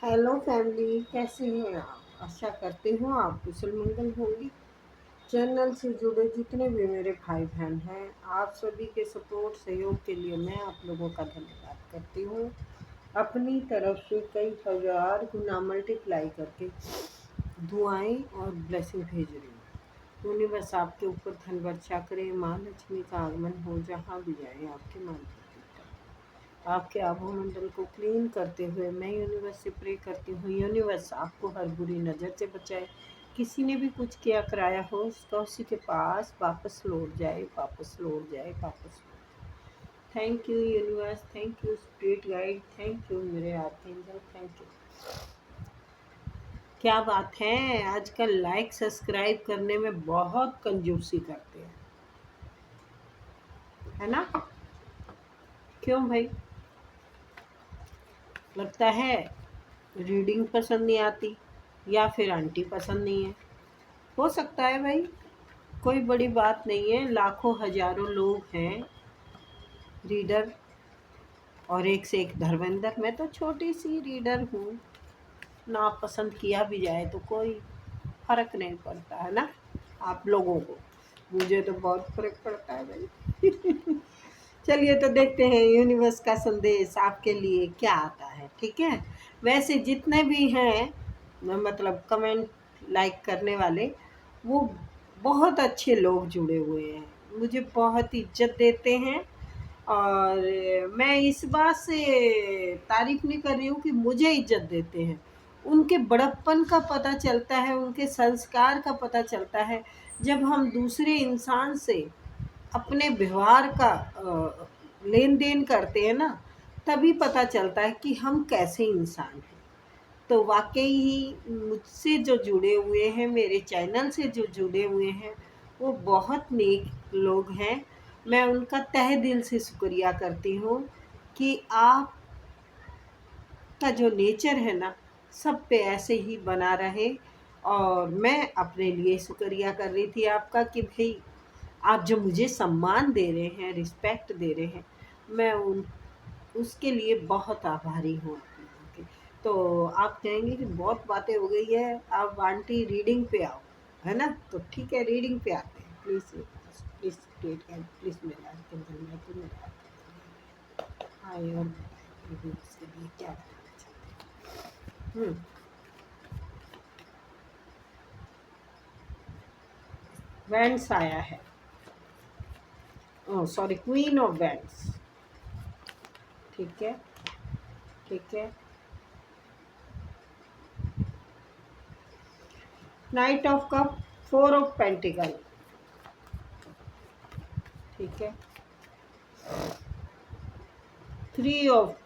Hello family, कैसे हैं आप? आशा करती हूँ आप कुशल मंगल होंगी। चैनल से जुड़े जितने भी मेरे भाई बहन हैं, आप सभी के सपोर्ट सहयोग के लिए मैं आप लोगों का धन्यवाद करती हूँ। अपनी तरफ से कई हजार गुना मल्टीप्लाई करके दुआएं और ब्लेसिंग भेज रही हूँ। यूनिवर्स आपके ऊपर धन वर्षा करे, माँ लक्ष्मी का आगमन हो, जहाँ भी जाए आपके मान आपके आभा मंडल को क्लीन करते हुए मैं यूनिवर्स से प्रे करती हूँ। यूनिवर्स आपको हर बुरी नज़र से बचाए। किसी ने भी कुछ किया कराया हो उसका उसी के पास वापस लौट जाए, वापस लौट जाए, वापस लौट जाए। Thank you universe, thank you spirit guide, thank you मेरे आर्कएंजल, थैंक यू। क्या बात है, आजकल लाइक सब्सक्राइब करने में बहुत कंजूसी करते हैं, है ना? क्यों भाई? लगता है रीडिंग पसंद नहीं आती या फिर आंटी पसंद नहीं है। हो सकता है भाई, कोई बड़ी बात नहीं है। लाखों हजारों लोग हैं रीडर, और एक से एक धर्मेंद्र। मैं तो छोटी सी रीडर हूँ, ना पसंद किया भी जाए तो कोई फर्क नहीं पड़ता, है ना? आप लोगों को, मुझे तो बहुत फर्क पड़ता है भाई। चलिए तो देखते हैं यूनिवर्स का संदेश आपके लिए क्या आता है। ठीक है, वैसे जितने भी हैं मतलब कमेंट लाइक करने वाले, वो बहुत अच्छे लोग जुड़े हुए हैं, मुझे बहुत इज्जत देते हैं। और मैं इस बात से तारीफ नहीं कर रही हूँ कि मुझे इज्जत देते हैं, उनके बड़प्पन का पता चलता है, उनके संस्कार का पता चलता है जब हम दूसरे इंसान से अपने व्यवहार का लेन देन करते हैं ना, तभी पता चलता है कि हम कैसे इंसान हैं। तो वाकई ही मुझसे जो जुड़े हुए हैं, मेरे चैनल से जो जुड़े हुए हैं, वो बहुत नेक लोग हैं। मैं उनका तहे दिल से शुक्रिया करती हूँ कि आप का जो नेचर है ना, सब पे ऐसे ही बना रहे। और मैं अपने लिए शुक्रिया कर रही थी आपका कि भाई आप जो मुझे सम्मान दे रहे हैं, रिस्पेक्ट दे रहे हैं, मैं उन उसके लिए बहुत आभारी हूँ आप लोगों की। तो आप कहेंगे कि बहुत बातें हो गई है, अब आंटी रीडिंग पे आओ, है ना? तो ठीक है, रीडिंग पे आते हैं। प्लीज़ प्लीज़ प्लीज़ मेरे आर्कएंजल मैं तो मेरे आर्कएंजल आए और रीडिंग्स के लिए क्या बताना चाहते हैं। वैंड्स आया है। Oh sorry, queen of wands. ठीक है, ठीक है। Night of cup, four of pentacle. ठीक है, थ्री ऑफ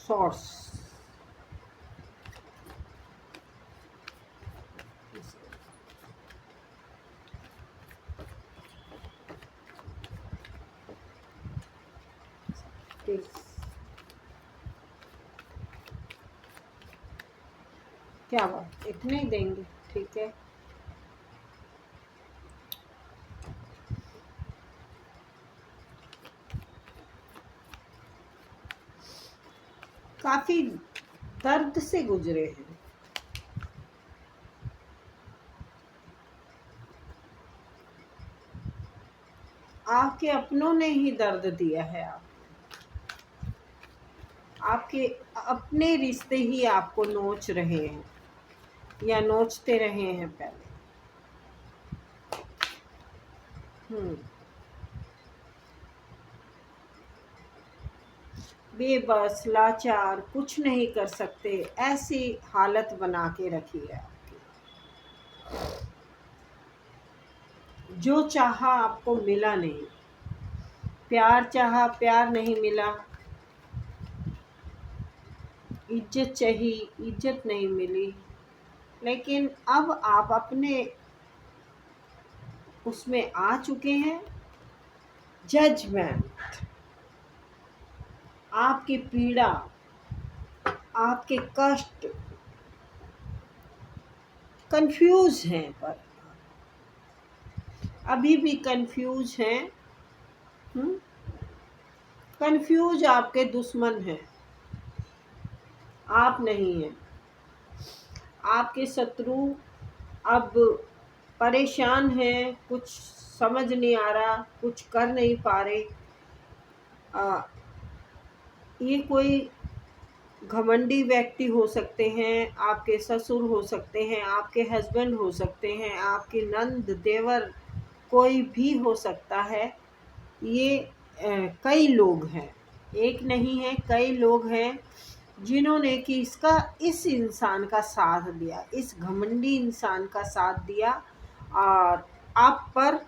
सॉर्ड्स। क्या बात, इतने ही देंगे? ठीक है। काफी दर्द से गुजरे हैं। आपके अपनों ने ही दर्द दिया है। आपके अपने रिश्ते ही आपको नोच रहे हैं या नोचते रहे हैं पहले। हम्म। बेबस, लाचार, कुछ नहीं कर सकते, ऐसी हालत बना के रखी है आपकी। जो चाहा आपको मिला नहीं, प्यार चाहा प्यार नहीं मिला, इज्जत चाहिए इज्जत नहीं मिली। लेकिन अब आप अपने उसमें आ चुके हैं। जजमेंट, आपकी पीड़ा, आपके कष्ट, कंफ्यूज हैं, पर अभी भी कंफ्यूज हैं। कंफ्यूज आपके दुश्मन हैं, आप नहीं हैं। आपके शत्रु अब परेशान हैं, कुछ समझ नहीं आ रहा, कुछ कर नहीं पा रहे। ये कोई घमंडी व्यक्ति हो सकते हैं, आपके ससुर हो सकते हैं, आपके हस्बैंड हो सकते हैं, आपके नंद देवर, कोई भी हो सकता है। ये कई लोग हैं, एक नहीं है, कई लोग हैं जिन्होंने कि इस इंसान का साथ दिया, इस घमंडी इंसान का साथ दिया और आप पर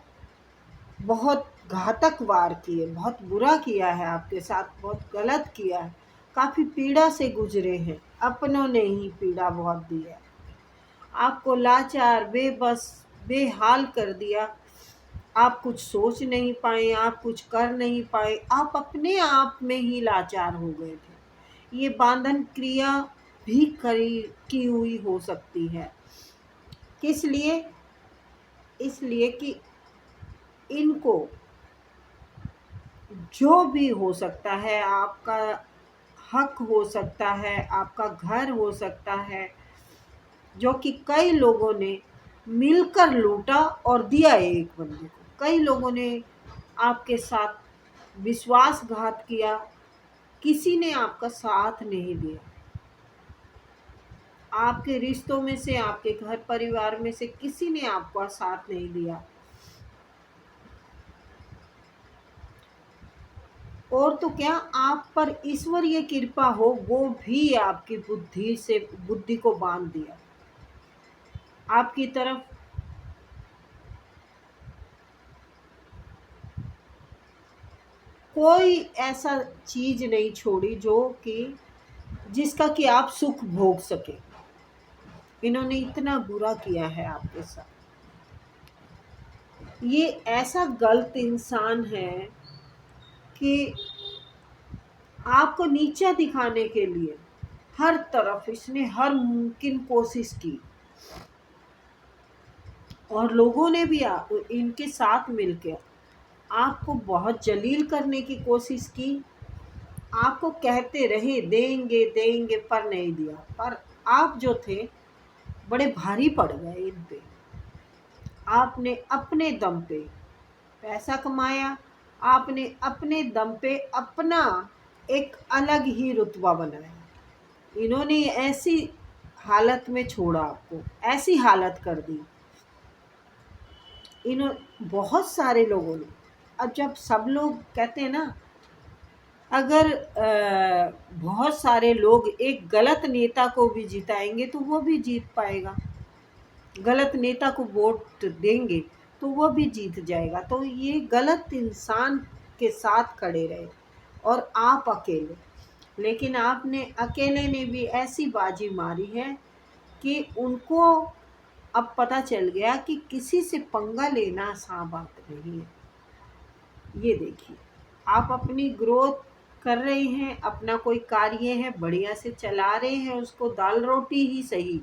बहुत घातक वार किए, बहुत बुरा किया है आपके साथ, बहुत गलत किया है, काफ़ी पीड़ा से गुजरे हैं, अपनों ने ही पीड़ा बहुत दी है, आपको लाचार, बेबस, बेहाल कर दिया। आप कुछ सोच नहीं पाए, आप कुछ कर नहीं पाए, आप अपने आप में ही लाचार हो गए थे। ये बांधन क्रिया भी करी की हुई हो सकती है। किस लिए? इसलिए कि इनको जो भी हो सकता है, आपका हक हो सकता है, आपका घर हो सकता है, जो कि कई लोगों ने मिलकर लूटा और दिया एक बंदे को। कई लोगों ने आपके साथ विश्वासघात किया, किसी ने आपका साथ नहीं दिया। आपके रिश्तों में से, आपके घर परिवार में से किसी ने आपका साथ नहीं दिया। और तो क्या, आप पर ईश्वरीय कृपा हो, वो भी आपकी बुद्धि को बांध दिया आपकी तरफ। कोई ऐसा चीज नहीं छोड़ी जो कि जिसका कि आप सुख भोग सके। इन्होंने इतना बुरा किया है आपके साथ। ये ऐसा गलत इंसान है कि आपको नीचा दिखाने के लिए हर तरफ इसने हर मुमकिन कोशिश की, और लोगों ने भी इनके साथ मिलकर आपको बहुत जलील करने की कोशिश की। आपको कहते रहे देंगे देंगे, पर नहीं दिया। पर आप जो थे बड़े भारी पड़ गए इन पे। आपने अपने दम पे पैसा कमाया, आपने अपने दम पे अपना एक अलग ही रुतबा बनाया। इन्होंने ऐसी हालत में छोड़ा, आपको ऐसी हालत कर दी। बहुत सारे लोगों ने, अब जब सब लोग कहते हैं ना, अगर बहुत सारे लोग एक गलत नेता को भी जिताएंगे तो वो भी जीत पाएगा, गलत नेता को वोट देंगे तो वो भी जीत जाएगा। तो ये गलत इंसान के साथ खड़े रहे और आप अकेले, लेकिन आपने अकेले ने भी ऐसी बाजी मारी है कि उनको अब पता चल गया कि किसी से पंगा लेना आसान बात नहीं है। ये देखिए, आप अपनी ग्रोथ कर रहे हैं, अपना कोई कार्य है बढ़िया से चला रहे हैं, उसको दाल रोटी ही सही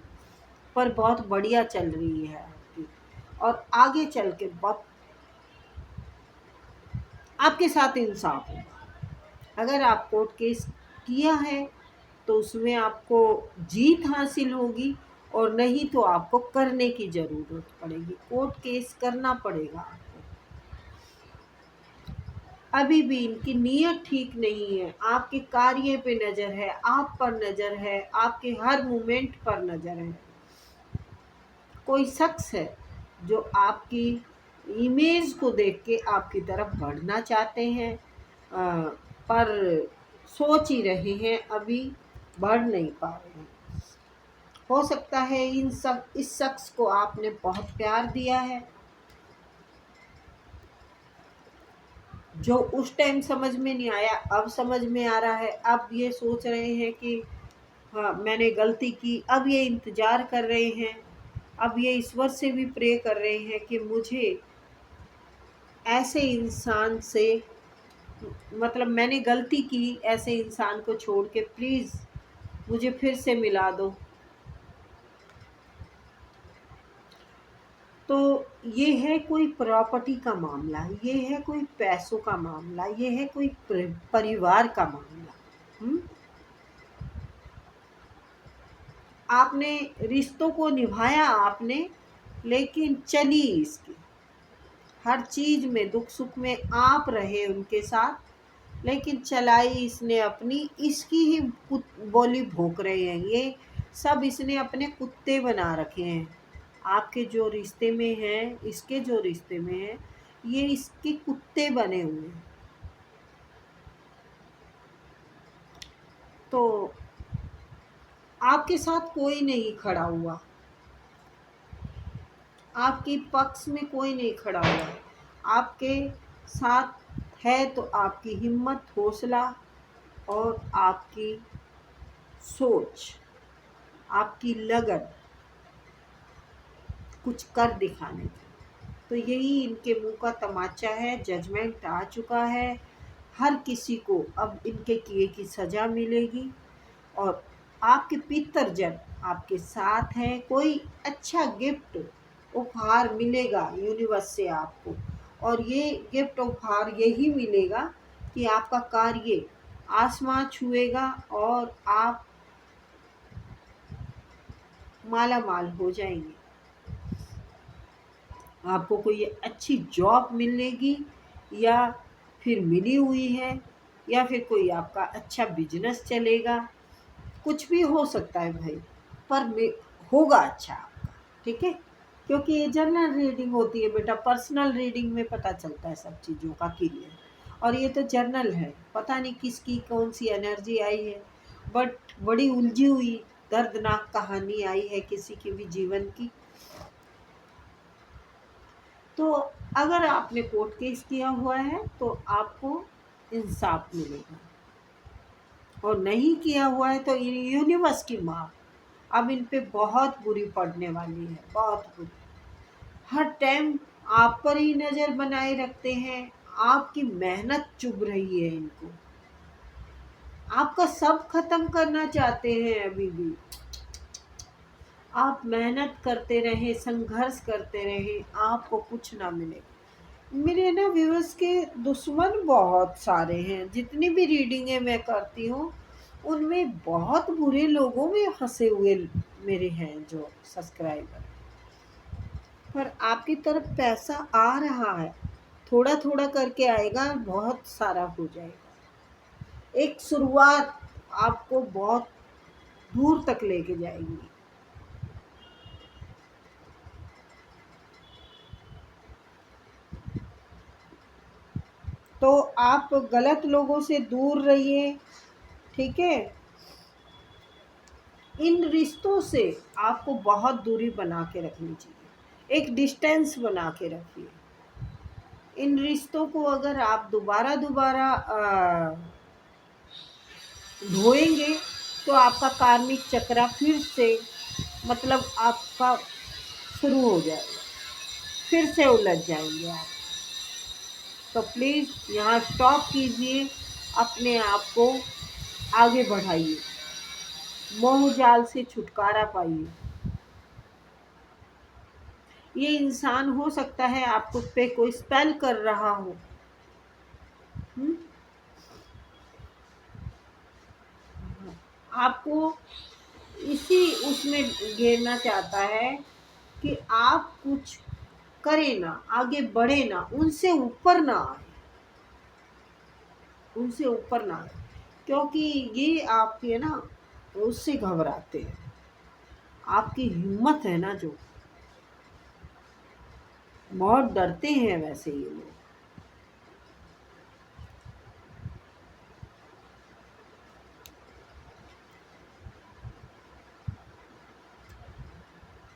पर बहुत बढ़िया चल रही है आपकी, और आगे चल के बहुत आपके साथ इंसाफ होगा। अगर आप कोर्ट केस किया है तो उसमें आपको जीत हासिल होगी, और नहीं तो आपको करने की ज़रूरत पड़ेगी, कोर्ट केस करना पड़ेगा आपको। अभी भी इनकी नीयत ठीक नहीं है, आपके कार्य पे नज़र है, आप पर नज़र है, आपके हर मोमेंट पर नज़र है। कोई शख्स है जो आपकी इमेज को देख के आपकी तरफ बढ़ना चाहते हैं, पर सोच ही रहे हैं, अभी बढ़ नहीं पा रहे हैं। हो सकता है इस शख्स को आपने बहुत प्यार दिया है, जो उस टाइम समझ में नहीं आया अब समझ में आ रहा है। अब ये सोच रहे हैं कि हाँ मैंने गलती की, अब ये इंतज़ार कर रहे हैं, अब ये ईश्वर से भी प्रे कर रहे हैं कि मुझे ऐसे इंसान से, मतलब मैंने गलती की, ऐसे इंसान को छोड़ के प्लीज़ मुझे फिर से मिला दो। तो ये है कोई प्रॉपर्टी का मामला, ये है कोई पैसों का मामला, ये है कोई परिवार का मामला। आपने रिश्तों को निभाया आपने, लेकिन चली इसकी हर चीज में, दुख सुख में आप रहे उनके साथ, लेकिन चलाई इसने अपनी, इसकी ही बोली भोंक रहे हैं ये सब, इसने अपने कुत्ते बना रखे हैं। आपके जो रिश्ते में हैं, इसके जो रिश्ते में हैं, ये इसके कुत्ते बने हुए हैं। तो आपके साथ कोई नहीं खड़ा हुआ, आपके पक्ष में कोई नहीं खड़ा हुआ। आपके साथ है तो आपकी हिम्मत, हौसला और आपकी सोच, आपकी लगन कुछ कर दिखाने की। तो यही इनके मुंह का तमाचा है। जजमेंट आ चुका है, हर किसी को अब इनके किए की सज़ा मिलेगी। और आपके पितरजन आपके साथ हैं। कोई अच्छा गिफ्ट उपहार मिलेगा यूनिवर्स से आपको, और ये गिफ्ट उपहार यही मिलेगा कि आपका कार्य आसमां छुएगा और आप माला माल हो जाएंगे। आपको कोई अच्छी जॉब मिलेगी, या फिर मिली हुई है, या फिर कोई आपका अच्छा बिजनेस चलेगा। कुछ भी हो सकता है भाई, पर होगा अच्छा आपका, ठीक है। क्योंकि ये जनरल रीडिंग होती है बेटा, पर्सनल रीडिंग में पता चलता है सब चीज़ों का क्लियर, और ये तो जर्नल है, पता नहीं किसकी कौन सी एनर्जी आई है, बट बड़ी उलझी हुई दर्दनाक कहानी आई है किसी की भी जीवन की। तो अगर आपने कोर्ट केस किया हुआ है तो आपको इंसाफ मिलेगा, और नहीं किया हुआ है तो यूनिवर्स की मार अब इन पे बहुत बुरी पड़ने वाली है, बहुत बुरी। हर टाइम आप पर ही नज़र बनाए रखते हैं, आपकी मेहनत चुभ रही है इनको, आपका सब खत्म करना चाहते हैं। अभी भी आप मेहनत करते रहें, संघर्ष करते रहें, आपको कुछ ना मिले। मेरे ना व्यूअर्स के दुश्मन बहुत सारे हैं। जितनी भी रीडिंगें मैं करती हूँ उनमें बहुत बुरे लोगों में फंसे हुए मेरे हैं जो सब्सक्राइबर। पर आपकी तरफ पैसा आ रहा है, थोड़ा थोड़ा करके आएगा, बहुत सारा हो जाएगा। एक शुरुआत आपको बहुत दूर तक लेके जाएगी। तो आप गलत लोगों से दूर रहिए, ठीक है। इन रिश्तों से आपको बहुत दूरी बना के रखनी चाहिए, एक डिस्टेंस बना के रखिए। इन रिश्तों को अगर आप दोबारा दोबारा ढोएंगे तो आपका कार्मिक चक्र फिर से, मतलब आपका शुरू हो जाएगा, फिर से उलझ जाएंगे आप। तो प्लीज़ यहाँ स्टॉप कीजिए, अपने आप को आगे बढ़ाइए, मोह जाल से छुटकारा पाइए। ये इंसान हो सकता है आपको पे कोई स्पेल कर रहा हो, आपको इसी उसमें घेरना चाहता है कि आप कुछ करें ना, आगे बढ़े ना, उनसे ऊपर ना आए, उनसे ऊपर ना आए। क्योंकि ये आपके ना उससे घबराते हैं, आपकी हिम्मत है ना जो, बहुत डरते हैं वैसे ये लोग।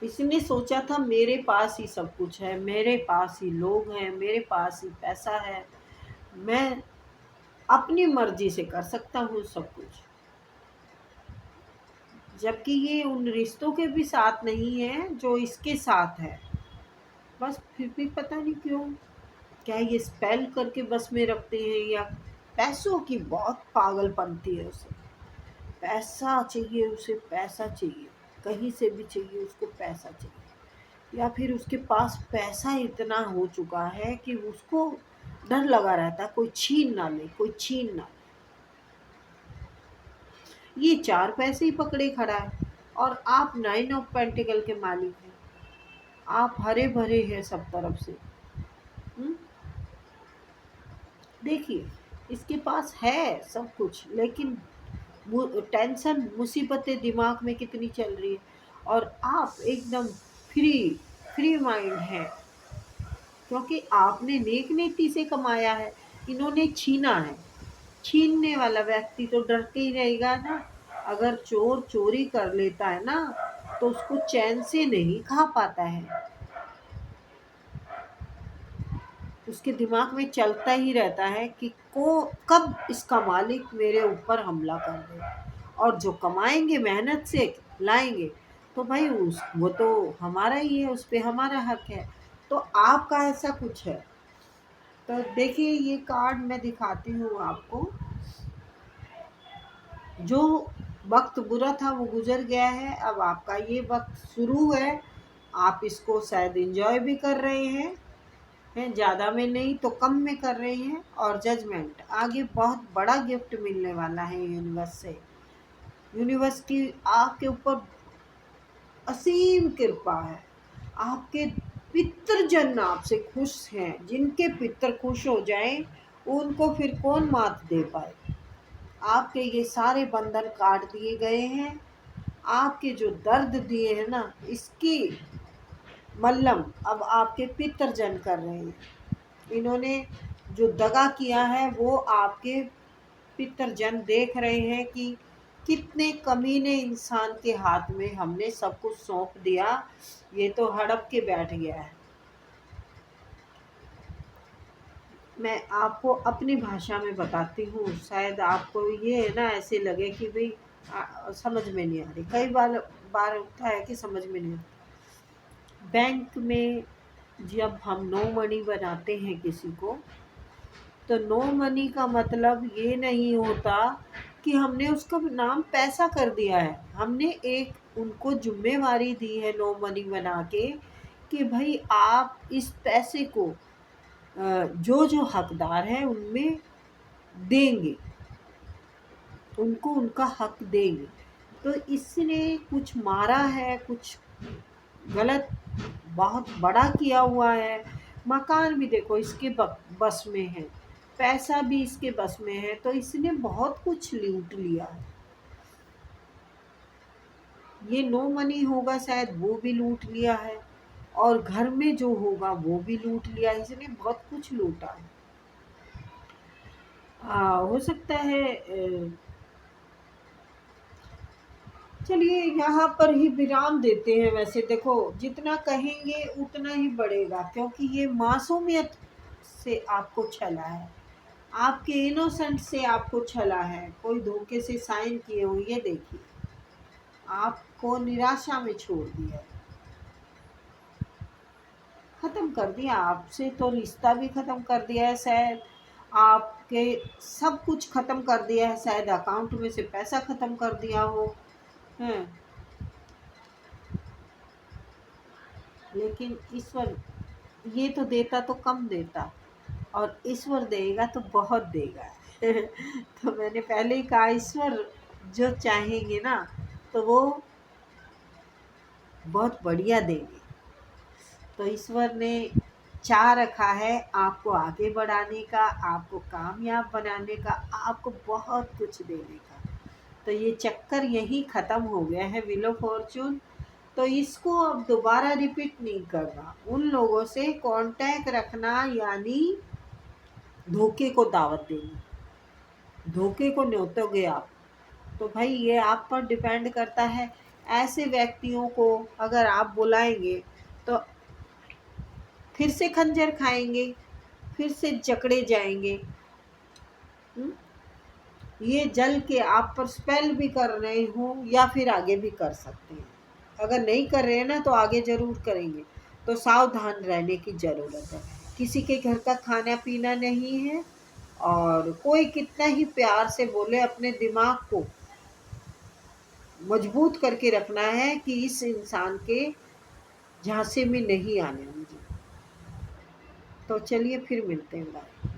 इसने सोचा था मेरे पास ही सब कुछ है, मेरे पास ही लोग हैं, मेरे पास ही पैसा है, मैं अपनी मर्जी से कर सकता हूँ सब कुछ। जबकि ये उन रिश्तों के भी साथ नहीं है जो इसके साथ है। बस फिर भी पता नहीं क्यों, क्या ये स्पेल करके बस में रखते हैं, या पैसों की बहुत पागलपंती है उसे, पैसा चाहिए उसे, पैसा चाहिए, कहीं से भी चाहिए उसको, पैसा चाहिए। या फिर उसके पास पैसा इतना हो चुका है कि उसको डर लगा रहता है कोई छीन ना ले, कोई छीन ना ले। ये चार पैसे ही पकड़े खड़ा है, और आप 9 ऑफ पेंटिकल के मालिक हैं। आप हरे भरे हैं सब तरफ से। हम्म? देखिए, इसके पास है सब कुछ, लेकिन टेंशन मुसीबतें दिमाग में कितनी चल रही है, और आप एकदम फ्री फ्री माइंड हैं, क्योंकि आपने नेक नीति से कमाया है, इन्होंने छीना है। छीनने वाला व्यक्ति तो डर के ही रहेगा ना। अगर चोर चोरी कर लेता है ना, तो उसको चैन से नहीं खा पाता है, उसके दिमाग में चलता ही रहता है कि को कब इसका मालिक मेरे ऊपर हमला कर दे। और जो कमाएंगे, मेहनत से लाएंगे, तो भाई उस वो तो हमारा ही है, उस पे हमारा हक है। तो आपका ऐसा कुछ है। तो देखिए, ये कार्ड मैं दिखाती हूँ आपको। जो वक्त बुरा था वो गुजर गया है, अब आपका ये वक्त शुरू है। आप इसको शायद एंजॉय भी कर रहे हैं, ज़्यादा में नहीं तो कम में कर रहे हैं। और जजमेंट, आगे बहुत बड़ा गिफ्ट मिलने वाला है यूनिवर्स से। यूनिवर्स की आपके ऊपर असीम कृपा है। आपके पितृजन आपसे खुश हैं। जिनके पितर खुश हो जाएं, उनको फिर कौन मात दे पाए। आपके ये सारे बंधन काट दिए गए हैं। आपके जो दर्द दिए हैं ना, इसकी मल्लम अब आपके पितरजन कर रहे हैं। इन्होंने जो दगा किया है, वो आपके पितरजन देख रहे हैं कि कितने कमीने इंसान के हाथ में हमने सब कुछ सौंप दिया। ये तो हड़प के बैठ गया है। मैं आपको अपनी भाषा में बताती हूँ, शायद आपको ये है ना ऐसे लगे कि भाई समझ में नहीं आ रही। कई बार होता है कि समझ में नहीं आता। बैंक में जब हम नो मनी बनाते हैं किसी को, तो नो मनी का मतलब ये नहीं होता कि हमने उसका नाम पैसा कर दिया है। हमने एक उनको जिम्मेवारी दी है नो मनी बना के, कि भाई आप इस पैसे को जो जो हकदार है उनमें देंगे, उनको उनका हक देंगे। तो इसने कुछ मारा है, कुछ गलत बहुत बड़ा किया हुआ है। मकान भी देखो इसके बस में है, पैसा भी इसके बस में है, तो इसने बहुत कुछ लूट लिया है। ये नो मनी होगा, शायद वो भी लूट लिया है, और घर में जो होगा वो भी लूट लिया है। इसने बहुत कुछ लूटा है। हो सकता है चलिए यहाँ पर ही विराम देते हैं। वैसे देखो, जितना कहेंगे उतना ही बढ़ेगा, क्योंकि ये मासूमियत से आपको छला है, आपके इनोसेंट से आपको छला है। कोई धोखे से साइन किए हो, ये देखिए, आपको निराशा में छोड़ दिया है, खत्म कर दिया। आपसे तो रिश्ता भी खत्म कर दिया है शायद, आपके सब कुछ खत्म कर दिया है, शायद अकाउंट में से पैसा खत्म कर दिया हो है। लेकिन ईश्वर ये तो देता तो कम देता, और ईश्वर देगा तो बहुत देगा। तो मैंने पहले ही कहा, ईश्वर जो चाहेंगे ना, तो वो बहुत बढ़िया देंगे। तो ईश्वर ने चाह रखा है आपको आगे बढ़ाने का, आपको कामयाब बनाने का, आपको बहुत कुछ देने का। तो ये चक्कर यही ख़त्म हो गया है, व्हील ऑफ फॉर्चून। तो इसको अब दोबारा रिपीट नहीं करना। उन लोगों से कांटेक्ट रखना, यानी धोखे को दावत देनी, धोखे को न्योतोगे आप, तो भाई ये आप पर डिपेंड करता है। ऐसे व्यक्तियों को अगर आप बुलाएंगे, तो फिर से खंजर खाएंगे, फिर से जकड़े जाएंगे। हुँ? ये जल के आप पर स्पेल भी कर रहे हो, या फिर आगे भी कर सकते हैं। अगर नहीं कर रहे हैं ना, तो आगे ज़रूर करेंगे। तो सावधान रहने की ज़रूरत है। किसी के घर का खाना पीना नहीं है, और कोई कितना ही प्यार से बोले, अपने दिमाग को मजबूत करके रखना है कि इस इंसान के झांसे में नहीं आने मुझे। तो चलिए फिर मिलते हैं, बाय।